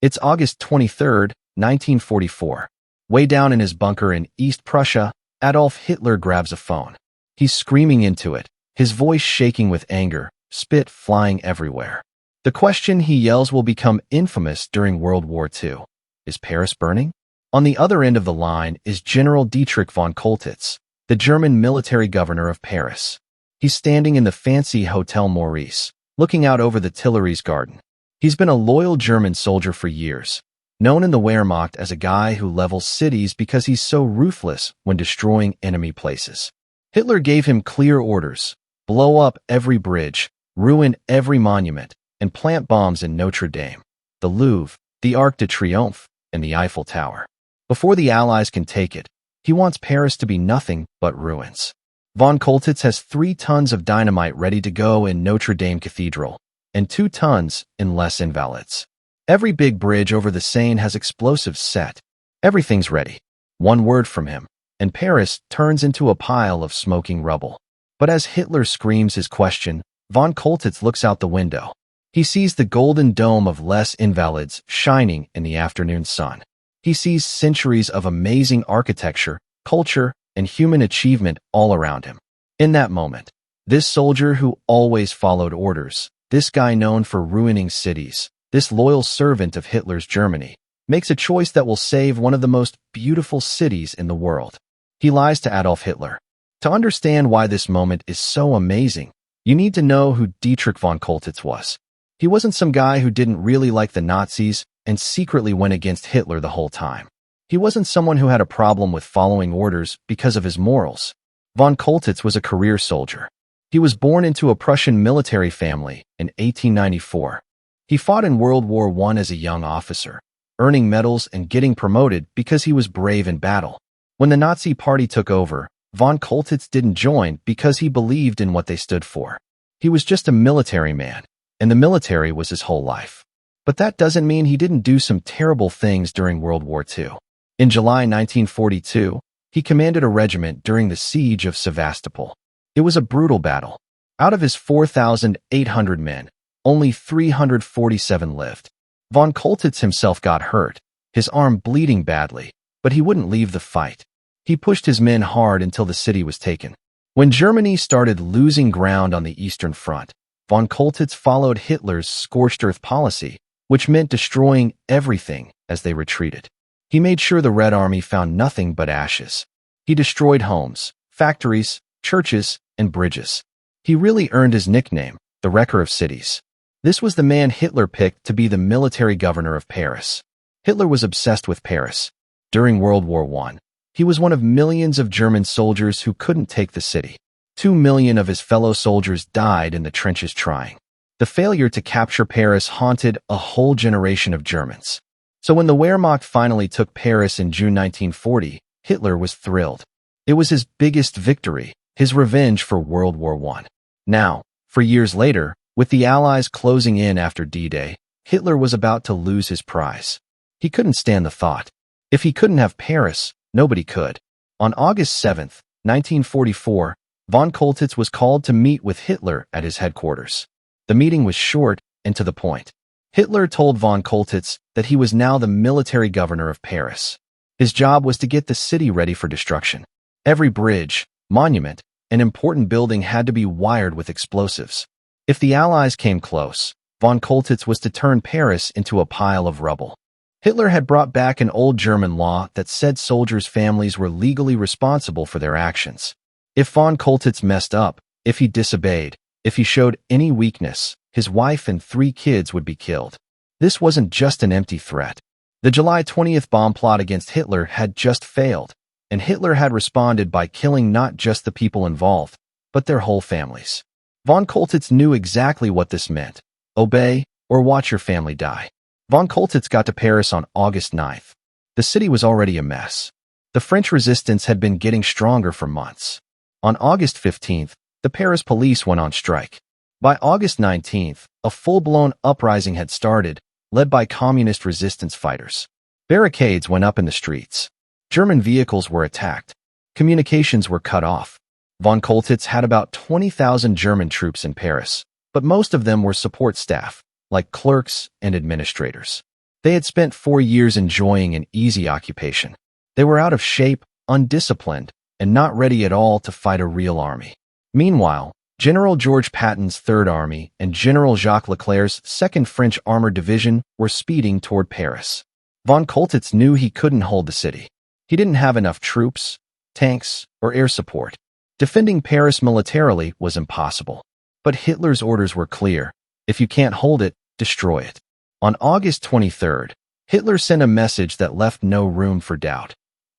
It's August 23rd, 1944. Way down in his bunker in East Prussia, Adolf Hitler grabs a phone. He's screaming into it, his voice shaking with anger, spit flying everywhere. The question he yells will become infamous during World War II. Is Paris burning? On the other end of the line is General Dietrich von Choltitz, the German military governor of Paris. He's standing in the fancy Hotel Maurice, looking out over the Tuileries garden. He's been a loyal German soldier for years, known in the Wehrmacht as a guy who levels cities because he's so ruthless when destroying enemy places. Hitler gave him clear orders: blow up every bridge, ruin every monument, and plant bombs in Notre Dame, the Louvre, the Arc de Triomphe, and the Eiffel Tower. Before the Allies can take it, he wants Paris to be nothing but ruins. Von Choltitz has 3 tons of dynamite ready to go in Notre Dame Cathedral, and 2 tons in Les Invalides. Every big bridge over the Seine has explosives set. Everything's ready. One word from him, and Paris turns into a pile of smoking rubble. But as Hitler screams his question, von Choltitz looks out the window. He sees the golden dome of Les Invalides shining in the afternoon sun. He sees centuries of amazing architecture, culture, and human achievement all around him. In that moment, this soldier who always followed orders, this guy known for ruining cities, this loyal servant of Hitler's Germany, makes a choice that will save one of the most beautiful cities in the world. He lies to Adolf Hitler. To understand why this moment is so amazing, you need to know who Dietrich von Choltitz was. He wasn't some guy who didn't really like the Nazis and secretly went against Hitler the whole time. He wasn't someone who had a problem with following orders because of his morals. Von Choltitz was a career soldier. He was born into a Prussian military family in 1894. He fought in World War I as a young officer, earning medals and getting promoted because he was brave in battle. When the Nazi Party took over, von Choltitz didn't join because he believed in what they stood for. He was just a military man, and the military was his whole life. But that doesn't mean he didn't do some terrible things during World War II. In July 1942, he commanded a regiment during the siege of Sevastopol. It was a brutal battle. Out of his 4,800 men, only 347 lived. Von Choltitz himself got hurt, his arm bleeding badly, but he wouldn't leave the fight. He pushed his men hard until the city was taken. When Germany started losing ground on the Eastern Front, von Choltitz followed Hitler's scorched earth policy, which meant destroying everything as they retreated. He made sure the Red Army found nothing but ashes. He destroyed homes, factories, churches, and bridges. He really earned his nickname, the Wrecker of Cities. This was the man Hitler picked to be the military governor of Paris. Hitler was obsessed with Paris. During World War I, he was one of millions of German soldiers who couldn't take the city. 2 million of his fellow soldiers died in the trenches trying. The failure to capture Paris haunted a whole generation of Germans. So when the Wehrmacht finally took Paris in June 1940, Hitler was thrilled. It was his biggest victory, his revenge for World War I. Now, for years later, with the Allies closing in after D-Day, Hitler was about to lose his prize. He couldn't stand the thought. If he couldn't have Paris, nobody could. On August 7, 1944, von Choltitz was called to meet with Hitler at his headquarters. The meeting was short and to the point. Hitler told von Choltitz that he was now the military governor of Paris. His job was to get the city ready for destruction. Every bridge, monument, and important building had to be wired with explosives. If the Allies came close, von Choltitz was to turn Paris into a pile of rubble. Hitler had brought back an old German law that said soldiers' families were legally responsible for their actions. If von Choltitz messed up, if he disobeyed, if he showed any weakness, his wife and 3 kids would be killed. This wasn't just an empty threat. The July 20th bomb plot against Hitler had just failed, and Hitler had responded by killing not just the people involved, but their whole families. Von Choltitz knew exactly what this meant: obey or watch your family die. Von Choltitz got to Paris on August 9th. The city was already a mess. The French resistance had been getting stronger for months. On August 15th, the Paris police went on strike. By August 19th, a full-blown uprising had started, led by communist resistance fighters. Barricades went up in the streets. German vehicles were attacked. Communications were cut off. Von Choltitz had about 20,000 German troops in Paris, but most of them were support staff, like clerks and administrators. They had spent 4 years enjoying an easy occupation. They were out of shape, undisciplined, and not ready at all to fight a real army. Meanwhile, General George Patton's Third Army and General Jacques Leclerc's Second French Armored Division were speeding toward Paris. Von Choltitz knew he couldn't hold the city. He didn't have enough troops, tanks, or air support. Defending Paris militarily was impossible. But Hitler's orders were clear. If you can't hold it, destroy it. On August 23rd, Hitler sent a message that left no room for doubt.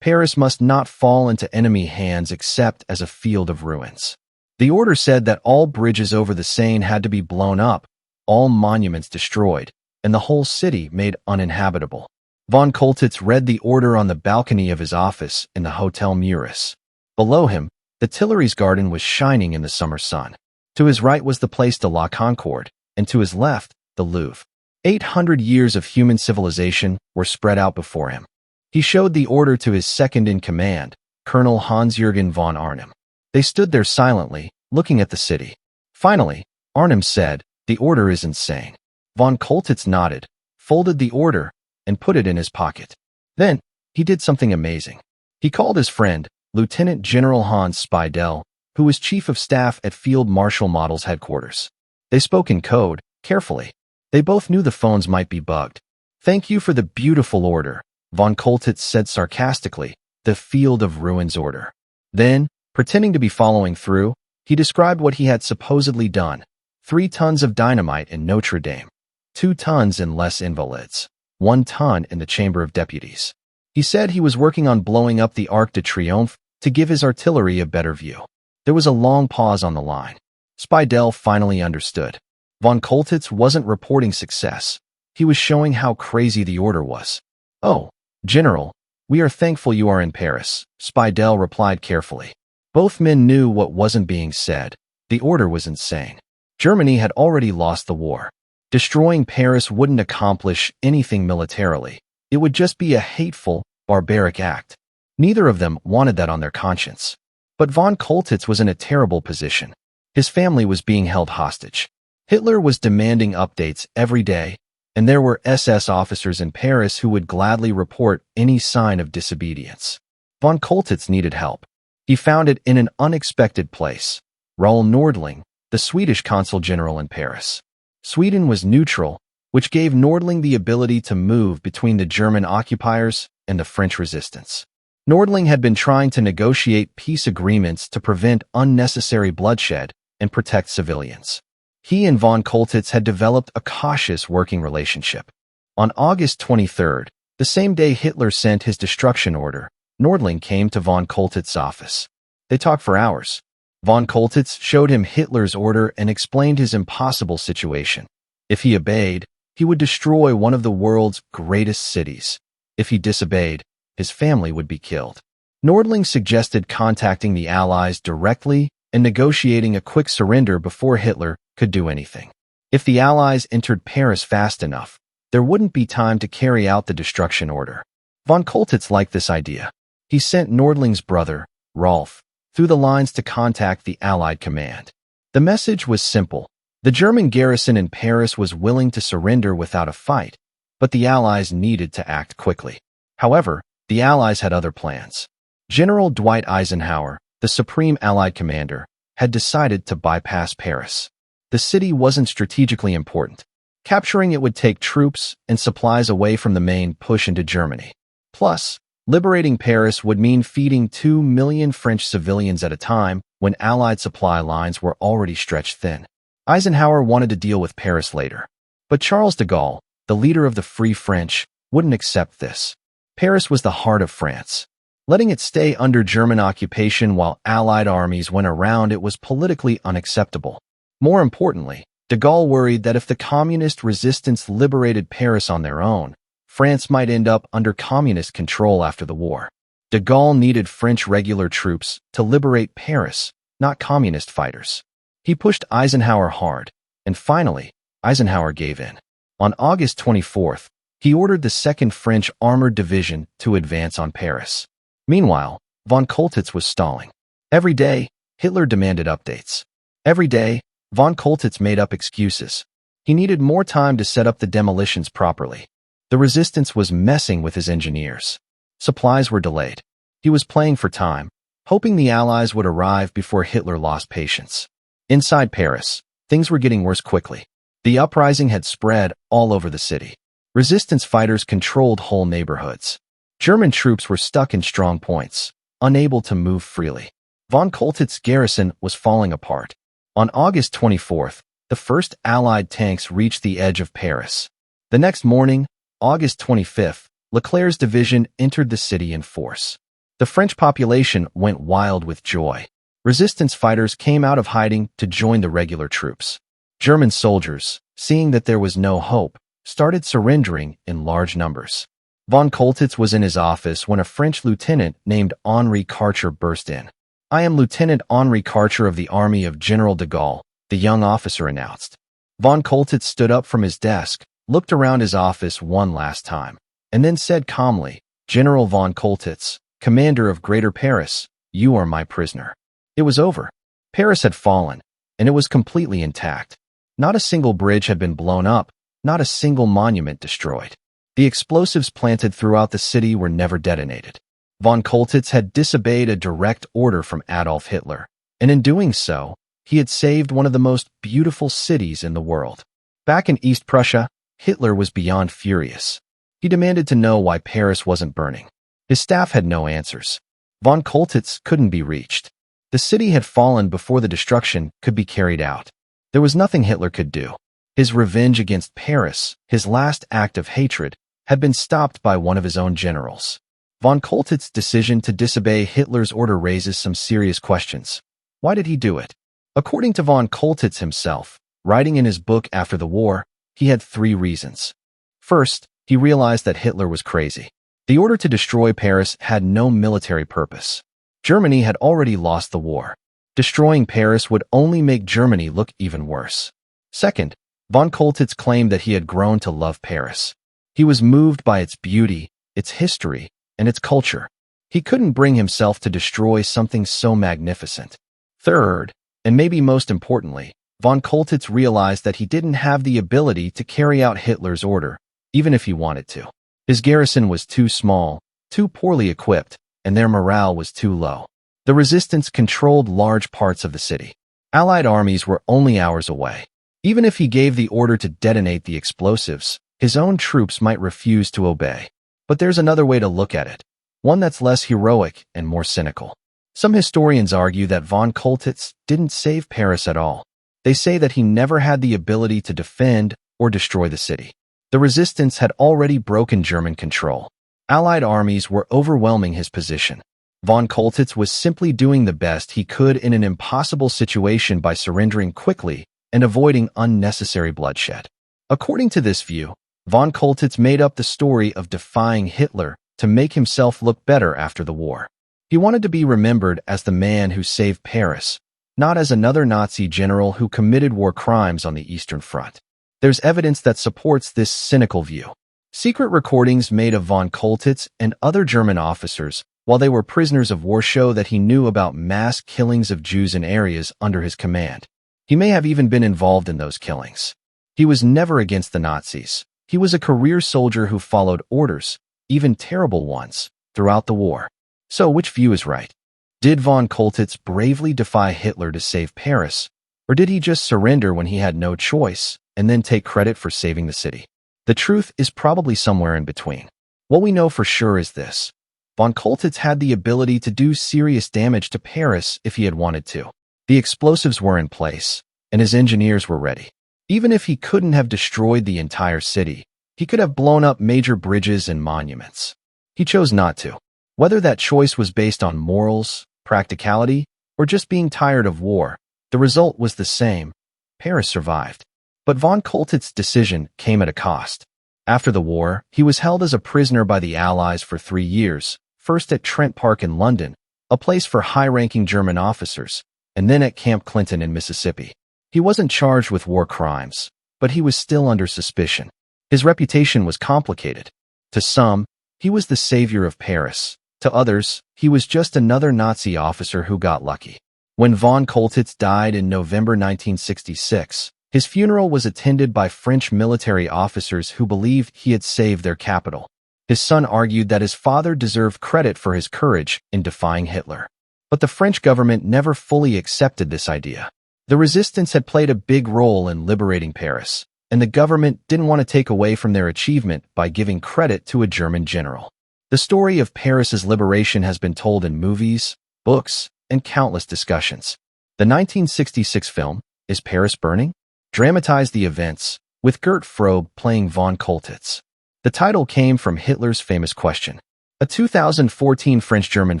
Paris must not fall into enemy hands except as a field of ruins. The order said that all bridges over the Seine had to be blown up, all monuments destroyed, and the whole city made uninhabitable. Von Choltitz read the order on the balcony of his office in the Hotel Muris. Below him, the Tuileries garden was shining in the summer sun. To his right was the Place de la Concorde, and to his left, the Louvre. 800 years of human civilization were spread out before him. He showed the order to his second-in-command, Colonel Hans-Jürgen von Arnim. They stood there silently, looking at the city. Finally, Arnim said, "The order is insane." Von Choltitz nodded, folded the order, and put it in his pocket. Then, he did something amazing. He called his friend, Lieutenant General Hans Speidel, who was Chief of Staff at Field Marshal Model's headquarters. They spoke in code, carefully. They both knew the phones might be bugged. "Thank you for the beautiful order," Von Choltitz said sarcastically, "the Field of Ruins order." Then, pretending to be following through, he described what he had supposedly done. 3 tons of dynamite in Notre Dame, 2 tons in Les Invalides, 1 ton in the Chamber of Deputies. He said he was working on blowing up the Arc de Triomphe to give his artillery a better view. There was a long pause on the line. Speidel finally understood. Von Choltitz wasn't reporting success. He was showing how crazy the order was. "Oh, General, we are thankful you are in Paris," Speidel replied carefully. Both men knew what wasn't being said. The order was insane. Germany had already lost the war. Destroying Paris wouldn't accomplish anything militarily. It would just be a hateful, barbaric act. Neither of them wanted that on their conscience. But von Choltitz was in a terrible position. His family was being held hostage. Hitler was demanding updates every day, and there were SS officers in Paris who would gladly report any sign of disobedience. Von Choltitz needed help. He found it in an unexpected place. Raoul Nordling, the Swedish consul general in Paris. Sweden was neutral, which gave Nordling the ability to move between the German occupiers and the French resistance. Nordling had been trying to negotiate peace agreements to prevent unnecessary bloodshed and protect civilians. He and von Choltitz had developed a cautious working relationship. On August 23rd, the same day Hitler sent his destruction order, Nordling came to von Choltitz's office. They talked for hours. Von Choltitz showed him Hitler's order and explained his impossible situation. If he obeyed, he would destroy one of the world's greatest cities. If he disobeyed, his family would be killed. Nordling suggested contacting the Allies directly and negotiating a quick surrender before Hitler could do anything. If the Allies entered Paris fast enough, there wouldn't be time to carry out the destruction order. Von Choltitz liked this idea. He sent Nordling's brother, Rolf, through the lines to contact the Allied command. The message was simple. The German garrison in Paris was willing to surrender without a fight, but the Allies needed to act quickly. However, the Allies had other plans. General Dwight Eisenhower, the supreme Allied commander, had decided to bypass Paris. The city wasn't strategically important. Capturing it would take troops and supplies away from the main push into Germany. Plus, liberating Paris would mean feeding 2 million French civilians at a time when Allied supply lines were already stretched thin. Eisenhower wanted to deal with Paris later. But Charles de Gaulle, the leader of the Free French, wouldn't accept this. Paris was the heart of France. Letting it stay under German occupation while Allied armies went around it was politically unacceptable. More importantly, de Gaulle worried that if the communist resistance liberated Paris on their own, France might end up under communist control after the war. De Gaulle needed French regular troops to liberate Paris, not communist fighters. He pushed Eisenhower hard, and finally, Eisenhower gave in. On August 24th, he ordered the 2nd French Armored Division to advance on Paris. Meanwhile, von Choltitz was stalling. Every day, Hitler demanded updates. Every day, von Choltitz made up excuses. He needed more time to set up the demolitions properly. The resistance was messing with his engineers. Supplies were delayed. He was playing for time, hoping the Allies would arrive before Hitler lost patience. Inside Paris, things were getting worse quickly. The uprising had spread all over the city. Resistance fighters controlled whole neighborhoods. German troops were stuck in strong points, unable to move freely. Von Choltitz's garrison was falling apart. On August 24th, the first Allied tanks reached the edge of Paris. The next morning, August 25th, Leclerc's division entered the city in force. The French population went wild with joy. Resistance fighters came out of hiding to join the regular troops. German soldiers, seeing that there was no hope, started surrendering in large numbers. Von Choltitz was in his office when a French lieutenant named Henri Cartier burst in. "I am Lieutenant Henri Cartier of the Army of General de Gaulle," the young officer announced. Von Choltitz stood up from his desk, looked around his office one last time, and then said calmly, "General von Choltitz, commander of Greater Paris, you are my prisoner." It was over. Paris had fallen, and it was completely intact. Not a single bridge had been blown up, not a single monument destroyed. The explosives planted throughout the city were never detonated. Von Choltitz had disobeyed a direct order from Adolf Hitler, and in doing so, he had saved one of the most beautiful cities in the world. Back in East Prussia, Hitler was beyond furious. He demanded to know why Paris wasn't burning. His staff had no answers. Von Choltitz couldn't be reached. The city had fallen before the destruction could be carried out. There was nothing Hitler could do. His revenge against Paris, his last act of hatred, had been stopped by one of his own generals. Von Choltitz's decision to disobey Hitler's order raises some serious questions. Why did he do it? According to von Choltitz himself, writing in his book after the war, he had 3 reasons. First, he realized that Hitler was crazy. The order to destroy Paris had no military purpose. Germany had already lost the war. Destroying Paris would only make Germany look even worse. Second, von Choltitz claimed that he had grown to love Paris. He was moved by its beauty, its history, and its culture. He couldn't bring himself to destroy something so magnificent. Third, and maybe most importantly, von Choltitz realized that he didn't have the ability to carry out Hitler's order, even if he wanted to. His garrison was too small, too poorly equipped, and their morale was too low. The resistance controlled large parts of the city. Allied armies were only hours away. Even if he gave the order to detonate the explosives, his own troops might refuse to obey. But there's another way to look at it, one that's less heroic and more cynical. Some historians argue that von Choltitz didn't save Paris at all. They say that he never had the ability to defend or destroy the city. The resistance had already broken German control. Allied armies were overwhelming his position. Von Choltitz was simply doing the best he could in an impossible situation by surrendering quickly and avoiding unnecessary bloodshed. According to this view, von Choltitz made up the story of defying Hitler to make himself look better after the war. He wanted to be remembered as the man who saved Paris, not as another Nazi general who committed war crimes on the Eastern Front. There's evidence that supports this cynical view. Secret recordings made of von Choltitz and other German officers while they were prisoners of war show that he knew about mass killings of Jews in areas under his command. He may have even been involved in those killings. He was never against the Nazis. He was a career soldier who followed orders, even terrible ones, throughout the war. So which view is right? Did von Choltitz bravely defy Hitler to save Paris, or did he just surrender when he had no choice and then take credit for saving the city? The truth is probably somewhere in between. What we know for sure is this. Von Choltitz had the ability to do serious damage to Paris if he had wanted to. The explosives were in place, and his engineers were ready. Even if he couldn't have destroyed the entire city, he could have blown up major bridges and monuments. He chose not to. Whether that choice was based on morals, practicality, or just being tired of war, the result was the same. Paris survived. But von Choltitz's decision came at a cost. After the war, he was held as a prisoner by the Allies for 3 years, first at Trent Park in London, a place for high-ranking German officers, and then at Camp Clinton in Mississippi. He wasn't charged with war crimes, but he was still under suspicion. His reputation was complicated. To some, he was the savior of Paris. To others, he was just another Nazi officer who got lucky. When von Choltitz died in November 1966, His funeral was attended by French military officers who believed he had saved their capital. His son argued that his father deserved credit for his courage in defying Hitler. But the French government never fully accepted this idea. The resistance had played a big role in liberating Paris, and the government didn't want to take away from their achievement by giving credit to a German general. The story of Paris's liberation has been told in movies, books, and countless discussions. The 1966 film, Is Paris Burning?, dramatized the events, with Gert Frobe playing von Choltitz. The title came from Hitler's famous question. A 2014 French-German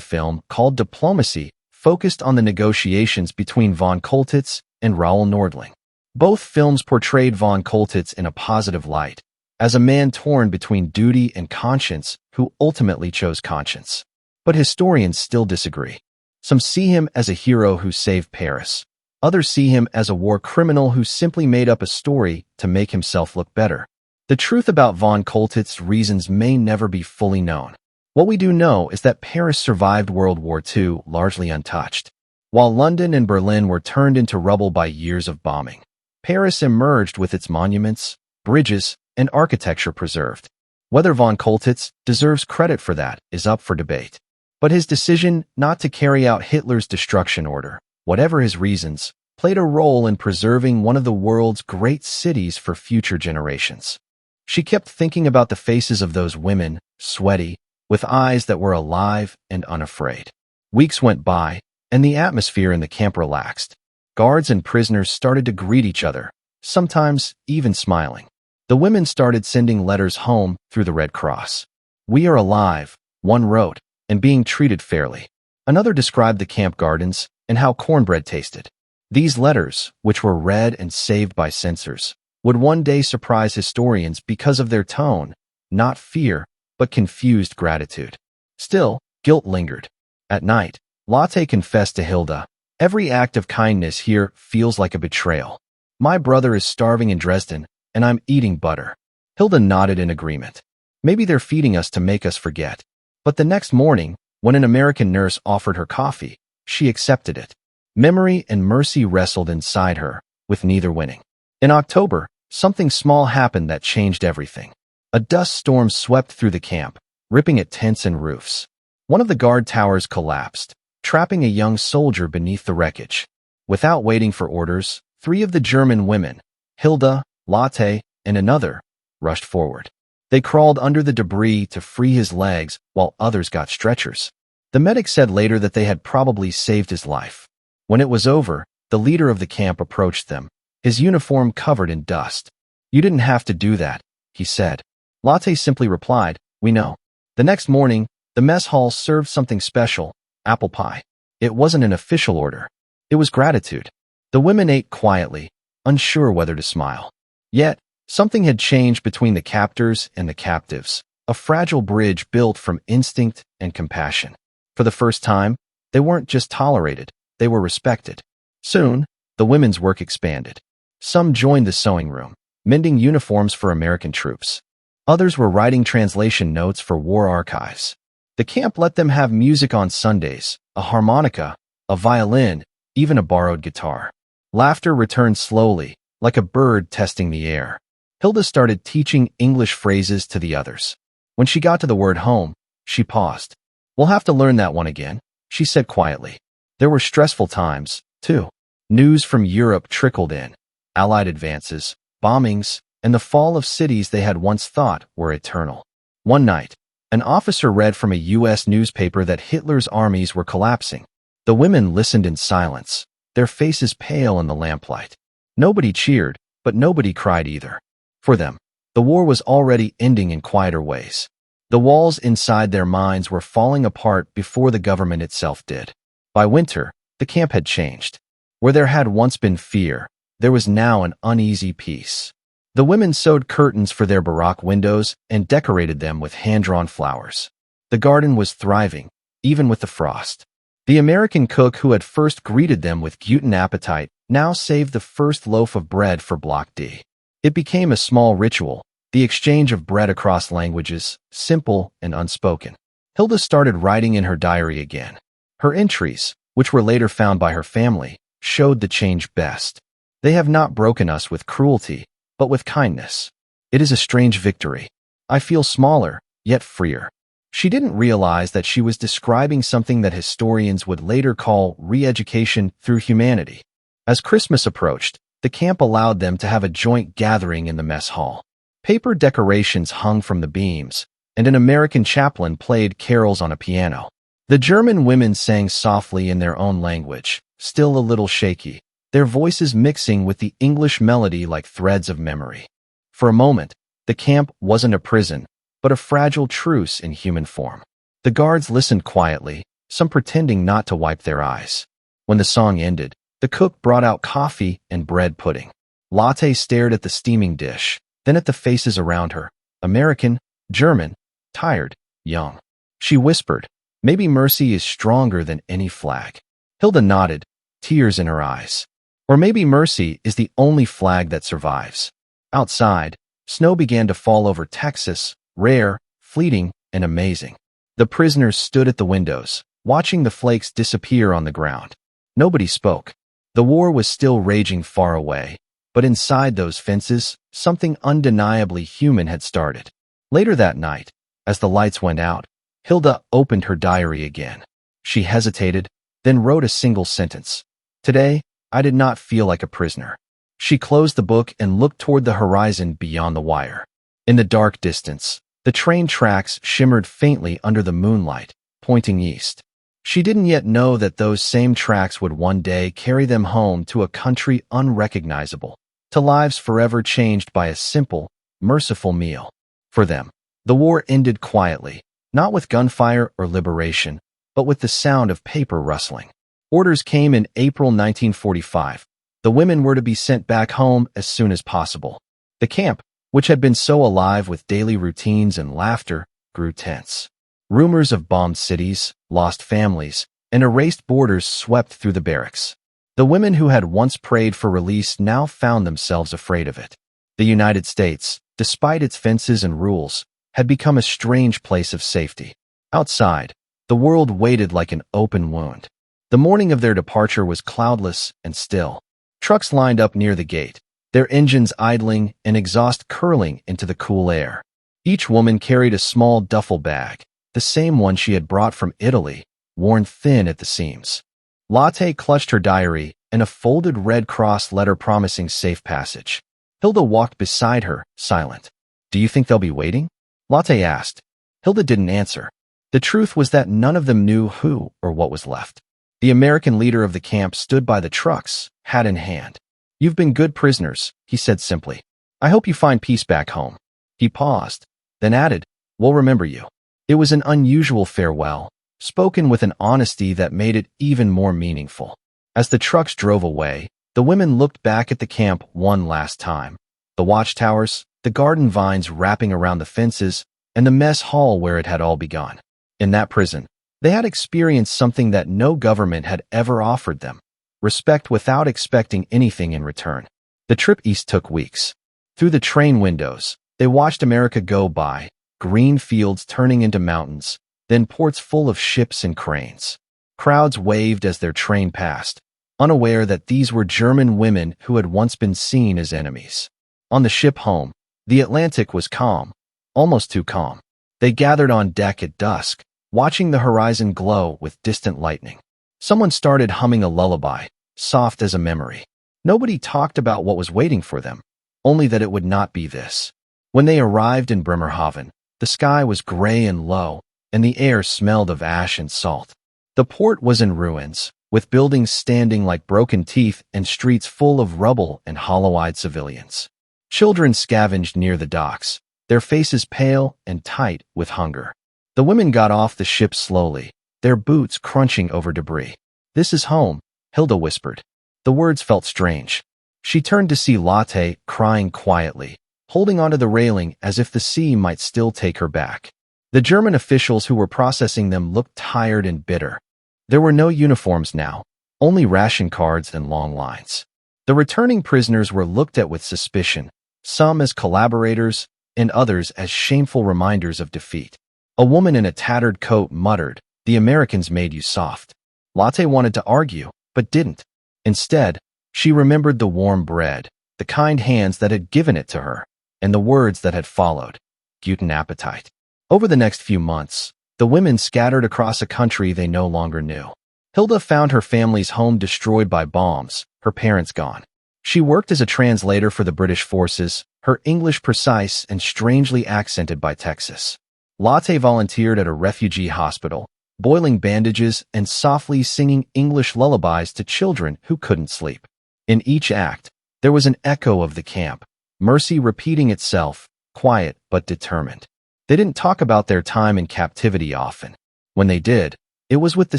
film called Diplomacy focused on the negotiations between von Choltitz and Raoul Nordling. Both films portrayed von Choltitz in a positive light, as a man torn between duty and conscience who ultimately chose conscience. But historians still disagree. Some see him as a hero who saved Paris. Others see him as a war criminal who simply made up a story to make himself look better. The truth about von Choltitz's reasons may never be fully known. What we do know is that Paris survived World War II largely untouched. While London and Berlin were turned into rubble by years of bombing, Paris emerged with its monuments, bridges, and architecture preserved. Whether von Choltitz deserves credit for that is up for debate. But his decision not to carry out Hitler's destruction order, whatever his reasons, played a role in preserving one of the world's great cities for future generations. She kept thinking about the faces of those women, sweaty, with eyes that were alive and unafraid. Weeks went by, and the atmosphere in the camp relaxed. Guards and prisoners started to greet each other, sometimes even smiling. The women started sending letters home through the Red Cross. "We are alive," one wrote, "and being treated fairly." Another described the camp gardens and how cornbread tasted. These letters, which were read and saved by censors, would one day surprise historians because of their tone, not fear, but confused gratitude. Still, guilt lingered. At night, Lotte confessed to Hilda, "Every act of kindness here feels like a betrayal. My brother is starving in Dresden, and I'm eating butter." Hilda nodded in agreement. Maybe they're feeding us to make us forget. But the next morning, when an American nurse offered her coffee, she accepted it. Memory and mercy wrestled inside her, with neither winning. In October, something small happened that changed everything. A dust storm swept through the camp, ripping at tents and roofs. One of the guard towers collapsed, trapping a young soldier beneath the wreckage. Without waiting for orders, 3 of the German women, Hilda, Lotte, and another, rushed forward. They crawled under the debris to free his legs while others got stretchers. The medic said later that they had probably saved his life. When it was over, the leader of the camp approached them, his uniform covered in dust. "You didn't have to do that," he said. Lotte simply replied, "We know." The next morning, the mess hall served something special, apple pie. It wasn't an official order. It was gratitude. The women ate quietly, unsure whether to smile. Yet, something had changed between the captors and the captives, a fragile bridge built from instinct and compassion. For the first time, they weren't just tolerated, they were respected. Soon, the women's work expanded. Some joined the sewing room, mending uniforms for American troops. Others were writing translation notes for war archives. The camp let them have music on Sundays, a harmonica, a violin, even a borrowed guitar. Laughter returned slowly, like a bird testing the air. Hilda started teaching English phrases to the others. When she got to the word home, she paused. "We'll have to learn that one again," she said quietly. There were stressful times, too. News from Europe trickled in. Allied advances, bombings, and the fall of cities they had once thought were eternal. One night, an officer read from a U.S. newspaper that Hitler's armies were collapsing. The women listened in silence, their faces pale in the lamplight. Nobody cheered, but nobody cried either. For them, the war was already ending in quieter ways. The walls inside their minds were falling apart before the government itself did. By winter, the camp had changed. Where there had once been fear, there was now an uneasy peace. The women sewed curtains for their Baroque windows and decorated them with hand-drawn flowers. The garden was thriving, even with the frost. The American cook who had first greeted them with gluten appetite now saved the first loaf of bread for Block D. It became a small ritual, the exchange of bread across languages, simple and unspoken. Hilda started writing in her diary again. Her entries, which were later found by her family, showed the change best. They have not broken us with cruelty, but with kindness. It is a strange victory. I feel smaller, yet freer. She didn't realize that she was describing something that historians would later call re-education through humanity. As Christmas approached, the camp allowed them to have a joint gathering in the mess hall. Paper decorations hung from the beams, and an American chaplain played carols on a piano. The German women sang softly in their own language, still a little shaky, their voices mixing with the English melody like threads of memory. For a moment, the camp wasn't a prison, but a fragile truce in human form. The guards listened quietly, some pretending not to wipe their eyes. When the song ended, the cook brought out coffee and bread pudding. Lotte stared at the steaming dish, then at the faces around her, American, German, tired, young. She whispered, "Maybe mercy is stronger than any flag." Hilda nodded, tears in her eyes. Or maybe mercy is the only flag that survives. Outside, snow began to fall over Texas, rare, fleeting, and amazing. The prisoners stood at the windows, watching the flakes disappear on the ground. Nobody spoke. The war was still raging far away, but inside those fences, something undeniably human had started. Later that night, as the lights went out, Hilda opened her diary again. She hesitated, then wrote a single sentence. "Today, I did not feel like a prisoner." She closed the book and looked toward the horizon beyond the wire. In the dark distance, the train tracks shimmered faintly under the moonlight, pointing east. She didn't yet know that those same tracks would one day carry them home to a country unrecognizable, to lives forever changed by a simple, merciful meal. For them, the war ended quietly, not with gunfire or liberation, but with the sound of paper rustling. Orders came in April 1945. The women were to be sent back home as soon as possible. The camp, which had been so alive with daily routines and laughter, grew tense. Rumors of bombed cities, lost families, and erased borders swept through the barracks. The women who had once prayed for release now found themselves afraid of it. The United States, despite its fences and rules, had become a strange place of safety. Outside, the world waited like an open wound. The morning of their departure was cloudless and still. Trucks lined up near the gate, their engines idling and exhaust curling into the cool air. Each woman carried a small duffel bag, the same one she had brought from Italy, worn thin at the seams. Lotte clutched her diary and a folded Red Cross letter promising safe passage. Hilda walked beside her, silent. "Do you think they'll be waiting?" Lotte asked. Hilda didn't answer. The truth was that none of them knew who or what was left. The American leader of the camp stood by the trucks, hat in hand. "You've been good prisoners," he said simply. "I hope you find peace back home." He paused, then added, "We'll remember you." It was an unusual farewell, spoken with an honesty that made it even more meaningful. As the trucks drove away, the women looked back at the camp one last time. The watchtowers, the garden vines wrapping around the fences, and the mess hall where it had all begun. In that prison, they had experienced something that no government had ever offered them: respect without expecting anything in return. The trip east took weeks. Through the train windows, they watched America go by, green fields turning into mountains, then ports full of ships and cranes. Crowds waved as their train passed, unaware that these were German women who had once been seen as enemies. On the ship home, the Atlantic was calm, almost too calm. They gathered on deck at dusk, watching the horizon glow with distant lightning. Someone started humming a lullaby, soft as a memory. Nobody talked about what was waiting for them, only that it would not be this. When they arrived in Bremerhaven, the sky was gray and low, and the air smelled of ash and salt. The port was in ruins, with buildings standing like broken teeth and streets full of rubble and hollow-eyed civilians. Children scavenged near the docks, their faces pale and tight with hunger. The women got off the ship slowly, their boots crunching over debris. "This is home," Hilda whispered. The words felt strange. She turned to see Lotte crying quietly, holding onto the railing as if the sea might still take her back. The German officials who were processing them looked tired and bitter. There were no uniforms now, only ration cards and long lines. The returning prisoners were looked at with suspicion, some as collaborators and others as shameful reminders of defeat. A woman in a tattered coat muttered, "The Americans made you soft." Lotte wanted to argue, but didn't. Instead, She remembered the warm bread, the kind hands that had given it to her, and the words that had followed. Guten Appetit. Over the next few months, the women scattered across a country they no longer knew. Hilda found her family's home destroyed by bombs, her parents gone. She worked as a translator for the British forces, her English precise and strangely accented by Texas. Lotte volunteered at a refugee hospital, boiling bandages and softly singing English lullabies to children who couldn't sleep. In each act, there was an echo of the camp, mercy repeating itself, quiet but determined. They didn't talk about their time in captivity often. When they did, it was with the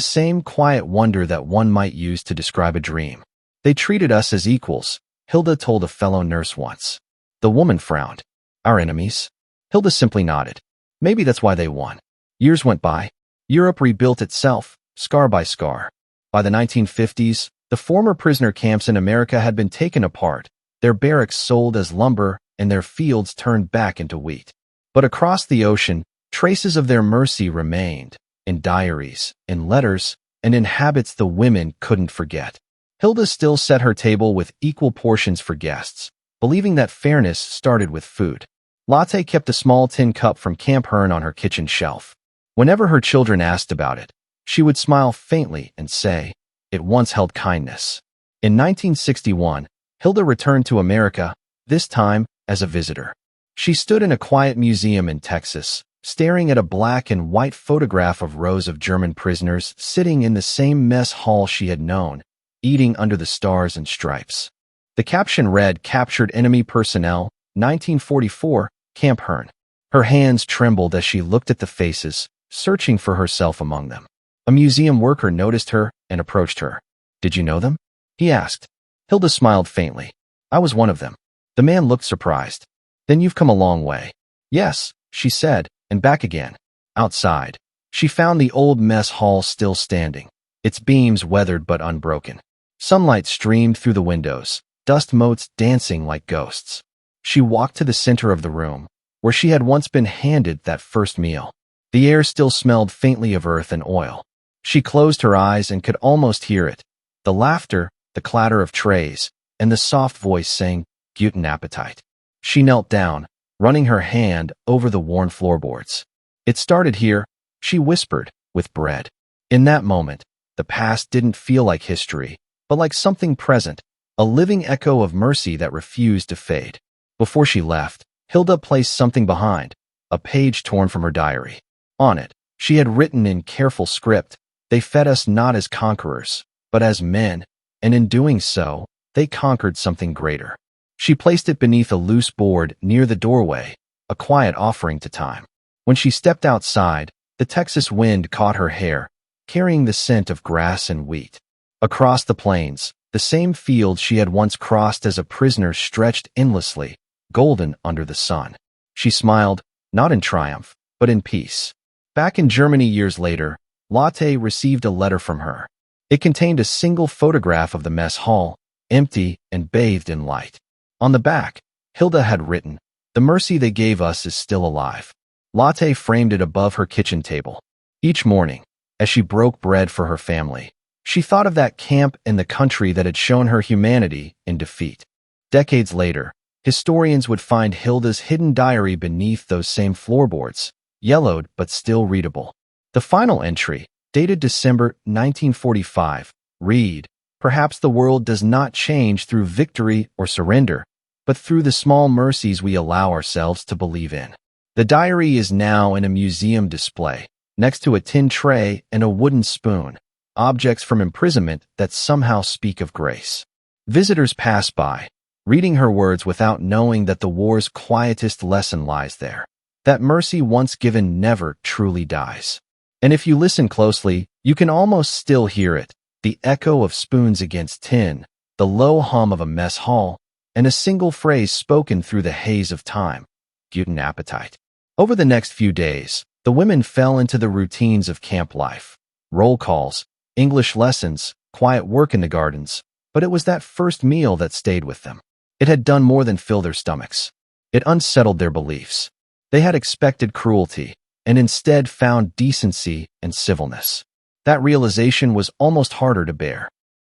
same quiet wonder that one might use to describe a dream. They treated us as equals, Hilda told a fellow nurse once. The woman frowned. Our enemies? Hilda simply nodded. Maybe that's why they won. Years went by. Europe rebuilt itself, scar by scar. By the 1950s, the former prisoner camps in America had been taken apart, their barracks sold as lumber, and their fields turned back into wheat. But across the ocean, traces of their mercy remained, in diaries, in letters, and in habits the women couldn't forget. Hilda still set her table with equal portions for guests, believing that fairness started with food. Lotte kept a small tin cup from Camp Hearn on her kitchen shelf. Whenever her children asked about it, she would smile faintly and say, "It once held kindness." In 1961, Hilda returned to America, this time as a visitor. She stood in a quiet museum in Texas, staring at a black and white photograph of rows of German prisoners sitting in the same mess hall she had known, eating under the stars and stripes. The caption read, "Captured enemy personnel, 1944, Camp Hearn." Her hands trembled as she looked at the faces, searching for herself among them. A museum worker noticed her and approached her. "Did you know them?" he asked. Hilda smiled faintly. "I was one of them." The man looked surprised. "Then you've come a long way." "Yes," she said, and back again. Outside, she found the old mess hall still standing, its beams weathered but unbroken. Sunlight streamed through the windows, dust motes dancing like ghosts. She walked to the center of the room, where she had once been handed that first meal. The air still smelled faintly of earth and oil. She closed her eyes and could almost hear it. The laughter, the clatter of trays, and the soft voice saying, "Guten Appetit." She knelt down, running her hand over the worn floorboards. "It started here," she whispered, "with bread." In that moment, the past didn't feel like history, but like something present, a living echo of mercy that refused to fade. Before she left, Hilda placed something behind, a page torn from her diary. On it, she had written in careful script, "They fed us not as conquerors, but as men, and in doing so, they conquered something greater." She placed it beneath a loose board near the doorway, a quiet offering to time. When she stepped outside, the Texas wind caught her hair, carrying the scent of grass and wheat. Across the plains, the same field she had once crossed as a prisoner stretched endlessly, golden under the sun. She smiled, not in triumph, but in peace. Back in Germany years later, Lotte received a letter from her. It contained a single photograph of the mess hall, empty and bathed in light. On the back, Hilda had written, "The mercy they gave us is still alive." Lotte framed it above her kitchen table. Each morning, as she broke bread for her family, she thought of that camp and the country that had shown her humanity in defeat. Decades later, historians would find Hilda's hidden diary beneath those same floorboards, yellowed but still readable. The final entry, dated December 1945, read, "Perhaps the world does not change through victory or surrender, but through the small mercies we allow ourselves to believe in." The diary is now in a museum display, next to a tin tray and a wooden spoon, objects from imprisonment that somehow speak of grace. Visitors pass by, reading her words without knowing that the war's quietest lesson lies there, that mercy once given never truly dies. And if you listen closely, you can almost still hear it, the echo of spoons against tin, the low hum of a mess hall, and a single phrase spoken through the haze of time, "Guten Appetit." Over the next few days, the women fell into the routines of camp life. Roll calls, English lessons, quiet work in the gardens, but it was that first meal that stayed with them. It had done more than fill their stomachs. It unsettled their beliefs. They had expected cruelty, and instead found decency and civilness. That realization was almost harder to bear.